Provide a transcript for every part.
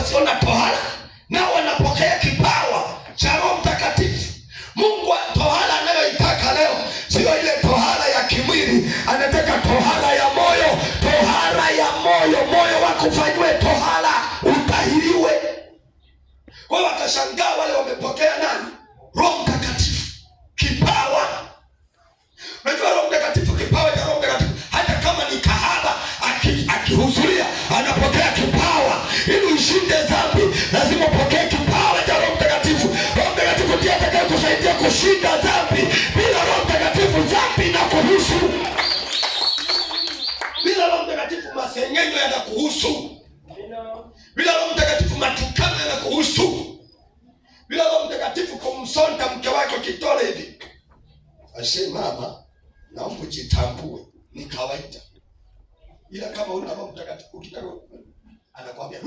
wasio na tohara nao wanapokea kipawa cha Roho Mtakatifu. Mungu tohara anayoitaka leo sio ile tohara ya kimwili, anataka tohara ya moyo. Tohara ya moyo, moyo wako ufanywe tohara, utahiriwe. Kwa hiyo watashangaa wale wamepokea nani? Roho Mtakatifu, kipawa. Unajua Roho Mtakatifu, kipawa cha Roho Mtakatifu, hata kama ni kahaba akihudhuria anapokea kipawa. Ili ushinde dhambi lazima upokee kipawa cha Roho Mtakatifu. Roho Mtakatifu ndiye atakayekusaidia kushinda dhambi. Bila Roho Mtakatifu dhambi inakuhusu. Bila Roho Mtakatifu masengenyo yanakuhusu. Bila Roho Mtakatifu matukano yanakuhusu. Bila Roho Mtakatifu kumsonta mke wako kitole hivi, ashe mama, naomba ujitambue, ni kawaida. Ila kama una Roho Mtakatifu ukitaka, anakuambia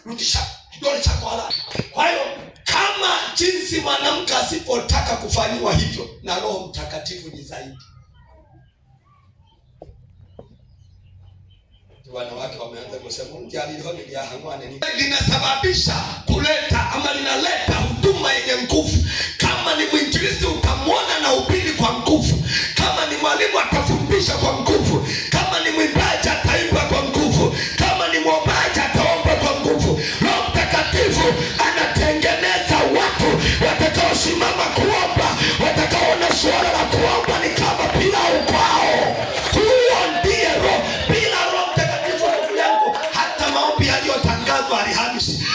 rudisha kidole chako halali. Kwa hiyo kama jinsi mwanamke asipotaka kufanywa hivyo, na Roho Mtakatifu ni zaidi. Wanawake wameanza kusema njali honi ya hangwane ni linasababisha kuleta ama linaleta huduma yenye nguvu. Kama ni mwinjilisti utamwona na ubiri kwa nguvu. Kama ni mwalimu atafundisha kwa nguvu. Kama ni mwimbaji ataimba kwa nguvu. Kama ni mwombaji ataomba kwa nguvu. Roho Mtakatifu anatengeneza watu watakaosimama kuomba, watakaona suala la kuomba ni kama pilau kwao. Huyo ndiye Roho.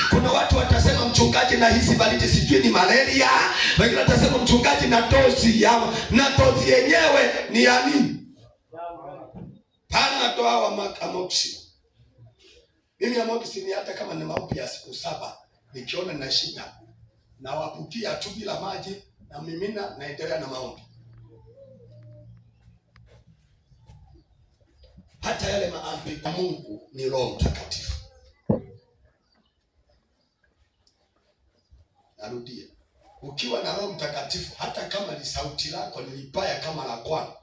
Kuna watu watasema mchungaji na hisi baridi sijui ni malaria. Wengine watasema mchungaji na dozi ya na dozi yenyewe ni ya nini? Pana toa wa amoxicillin. Mimi amoxicillin hata kama ni maombi ya siku 7 nikiona na shida na wapukia tu bila maji na mimina naendelea na maombi. Hata yale maombi kwa Mungu ni Roho Mtakatifu. Narudia, ukiwa na Roho Mtakatifu, hata kama ni sauti lako ni libaya kama la kwanza,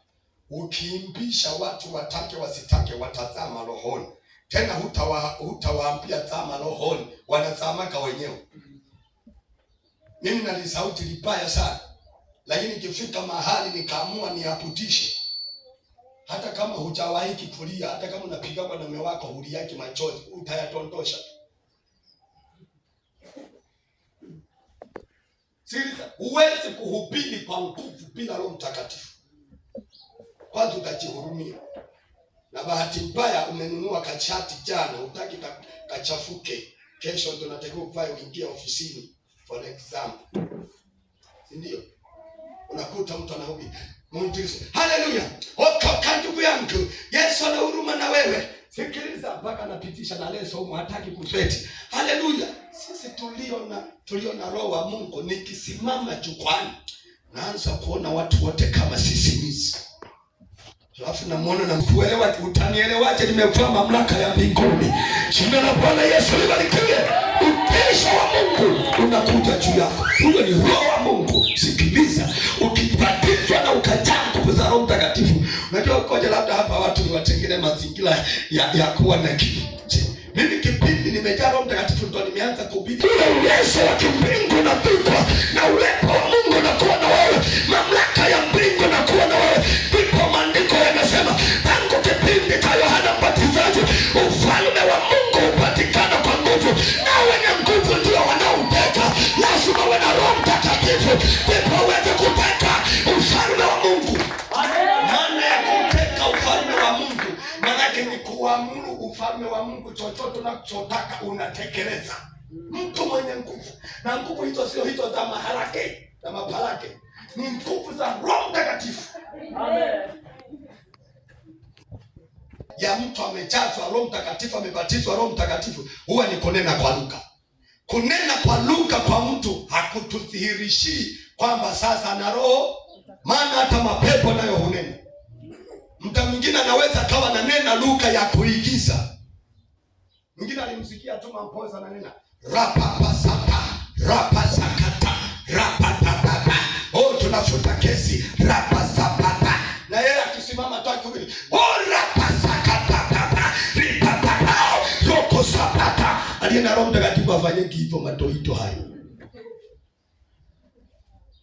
ukiimbisha watu watake wasitake watazama rohoni. Tena hutawaambia zama rohoni, wanazamaka wenyewe. Mimi na sauti libaya sana, lakini ikifika mahali nikaamua niaputishe. Hata kama hujawahi kulia, hata kama unapigwa na mume wako huliaki machozi, utayatondosha. Sikiliza, huwezi kuhubiri kwa nguvu bila Roho Mtakatifu. Kwanza utajihurumia. Na bahati mbaya umenunua kachati jana, utaki kachafuke. Kesho ndio unatakiwa uvae uingie ofisini for example. Ndio. Unakuta mtu anahubiri. Mwinjilisti, haleluya. Oka ndugu yangu, Yesu ana huruma na wewe. Sikiliza mpaka anapitisha na leso huko, hataki kusweti. Haleluya. Sisi tulio na Roho wa Mungu, nikisimama jukwani naanza kuona watu wote kama sisimizi. Alafu namuona na kuelewa, utanielewaje nimevaa mamlaka ya mbinguni. Jina la Bwana Yesu libarikiwe. Utisho wa Mungu unakuja juu yako. Huyo ni Roho wa Mungu. Sikiliza, ukibatizwa na ukajaa nguvu za Roho Mtakatifu. Unajua ukoje, labda hapa watu ni watengene mazingira ya kuwa na kitu. Mimi kipindi nimejaa Roho Mtakatifu ndo nimeanza kuhubiri. Ule uwezo wa kimbingu unapikwa na uwepo wa Mungu na kuwa na wewe. Mamlaka ya mbingu na kuwa na wewe. Ndipo maandiko yanasema tangu kipindi cha Yohana Mbatizaji, ufalme wa Mungu upatikana kwa nguvu, na wenye nguvu ndio wanaoteka. Lazima uwe na Roho Mtakatifu ndipo uweze kuteka ufalme wa Mungu. Maana ya kuteka ufalme wa Mungu maanake ni kuamuru ufalme wa Mungu. Chochote unachotaka unatekeleza. Mtu mwenye nguvu, na nguvu hizo sio hizo za maharake na maparake, ni nguvu za Roho Mtakatifu. Amen. Ya mtu amejazwa Roho Mtakatifu, amebatizwa Roho Mtakatifu, huwa ni kunena kwa lugha. Kunena kwa lugha kwa mtu hakutudhihirishi kwamba sasa ana roho, maana hata mapepo nayo hunena. Mtu mwingine anaweza kawa na nena lugha ya kuigiza. Mwingine alimsikia tu mampoza na nena rapapasaka, rapasakata, rapatapapa. Oh, tunafuta kesi, rapasapata. Na yeye akisimama tu akihubiri, oh rapasakata, ripapapa, roko sapata. aliye na Roho Mtakatifu afanye hivyo matoito hayo.